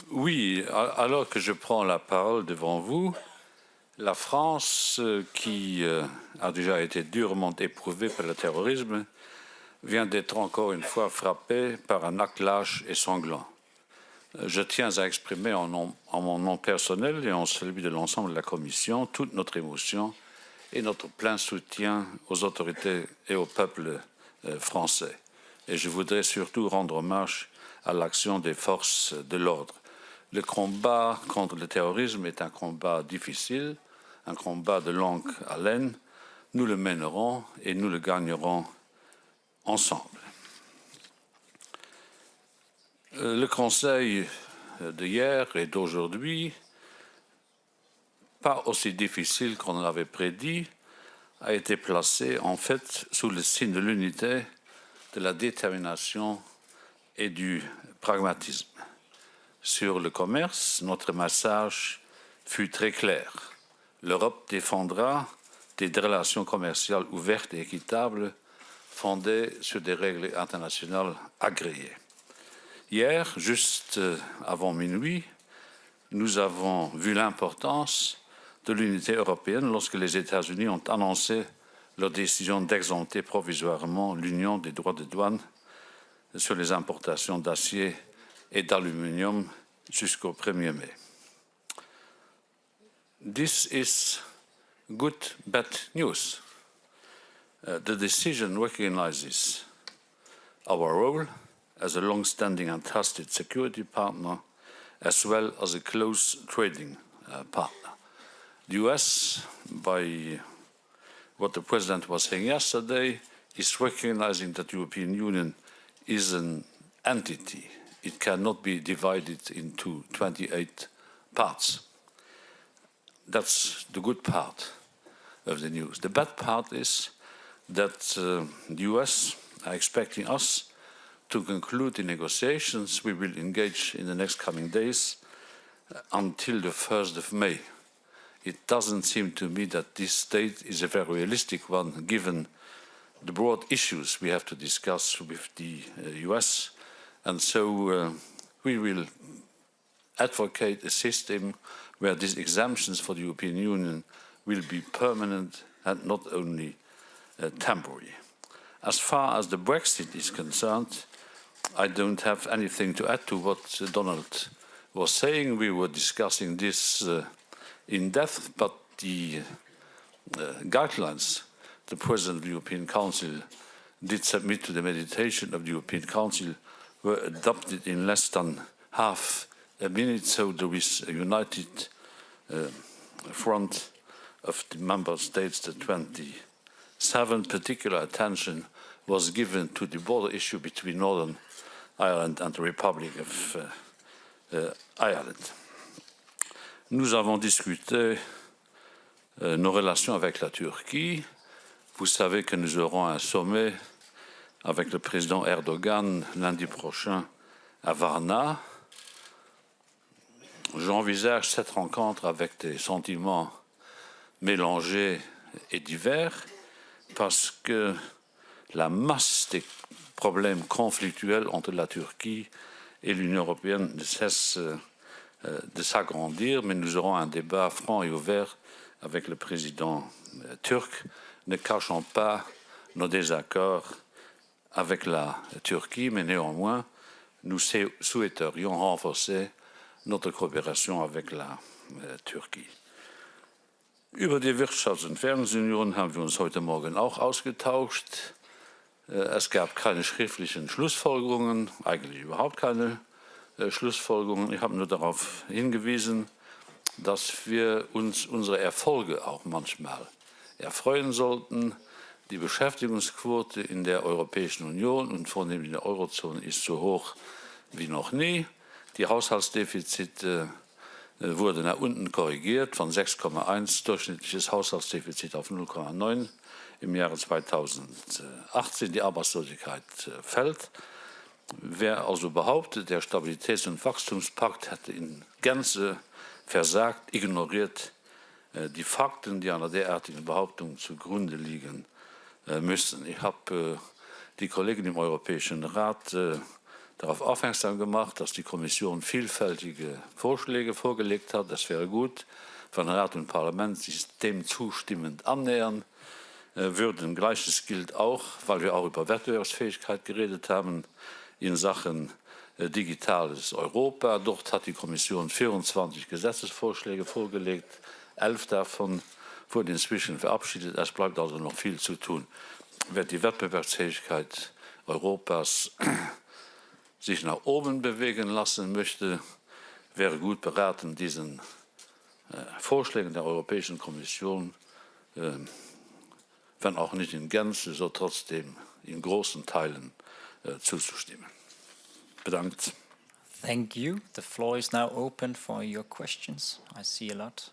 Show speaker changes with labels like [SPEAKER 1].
[SPEAKER 1] Oui, alors que je prends la parole devant vous, la France, qui a déjà été durement éprouvée par le terrorisme, vient d'être encore une fois frappée par un acte lâche et sanglant. Je tiens à exprimer en mon nom personnel et en celui de l'ensemble de la Commission toute notre émotion et notre plein soutien aux autorités et au peuple français. Et je voudrais surtout rendre hommage à l'action des forces de l'ordre. Le combat contre le terrorisme est un combat difficile, un combat de longue haleine. Nous le mènerons et nous le gagnerons ensemble. Le Conseil d'hier et d'aujourd'hui, pas aussi difficile qu'on l'avait prédit, a été placé en fait sous le signe de l'unité, de la détermination et du pragmatisme. Sur le commerce, notre message fut très clair. L'Europe défendra des relations commerciales ouvertes et équitables fondées sur des règles internationales agréées. Hier, juste avant minuit, nous avons vu l'importance de l'unité européenne lorsque les États-Unis ont annoncé leur décision d'exempter provisoirement l'Union des droits de douane sur les importations d'acier et d'aluminium jusqu'au 1er mai. This is good bad news. The decision recognizes our role as a long-standing and trusted security partner, as well as a close trading partner. The US, by what the President was saying yesterday, is recognizing that the European Union is an entity. It cannot be divided into 28 parts. That's the good part of the news. The bad part is that the US are expecting us to conclude the negotiations we will engage in the next coming days until the 1st of May. It doesn't seem to me that this date is a very realistic one, given the broad issues we have to discuss with the US. And so we will advocate a system where these exemptions for the European Union will be permanent and not only temporary. As far as the Brexit is concerned, I don't have anything to add to what Donald was saying. We were discussing this in depth, but the guidelines the President of the European Council did submit to the mediation of the European Council were adopted in less than half a minute, so there is a united front of the member states, the 27. Particular attention was given to the border issue between Northern Ireland and the Republic of Ireland. Nous avons discuté nos relations avec la Turquie. Vous savez que nous aurons un sommet avec le président Erdogan lundi prochain à Varna. J'envisage cette rencontre avec des sentiments mélangés et divers parce que la masse des problèmes conflictuels entre la Turquie et l'Union européenne ne cesse de s'agrandir, mais nous aurons un débat franc et ouvert avec le président turc, ne cachant pas nos désaccords avec la Turquie, mais néanmoins, nous souhaiterions renforcer notre coopération avec la Türkei. Über die Wirtschafts- und Währungsunion haben wir uns heute Morgen auch ausgetauscht. Es gab keine schriftlichen Schlussfolgerungen, eigentlich überhaupt keine Schlussfolgerungen. Ich habe nur darauf hingewiesen, dass wir uns unsere Erfolge auch manchmal erfreuen sollten. Die Beschäftigungsquote in der Europäischen Union und vornehmlich in der Eurozone ist so hoch wie noch nie. Die Haushaltsdefizite wurden nach unten korrigiert von 6,1 durchschnittliches Haushaltsdefizit auf 0,9 im Jahre 2018. Die Arbeitslosigkeit fällt. Wer also behauptet, der Stabilitäts- und Wachstumspakt hätte in Gänze versagt, ignoriert die Fakten, die einer derartigen Behauptung zugrunde liegen müssen. Ich habe die Kollegen im Europäischen Rat darauf aufmerksam gemacht, dass die Kommission vielfältige Vorschläge vorgelegt hat. Das wäre gut, wenn Rat und Parlament sich dem zustimmend annähern würden. Gleiches gilt auch, weil wir auch über Wettbewerbsfähigkeit geredet haben, in Sachen digitales Europa. Dort hat die Kommission 24 Gesetzesvorschläge vorgelegt, 11 davon wurden inzwischen verabschiedet. Es bleibt also noch viel zu tun. Wer die Wettbewerbsfähigkeit Europas sich nach oben bewegen lassen möchte, wäre gut beraten, diesen Vorschlägen der Europäischen Kommission, wenn auch nicht in Gänze, so trotzdem in großen Teilen zuzustimmen. Bedankt.
[SPEAKER 2] Thank you. The floor is now open for your questions. I see a lot.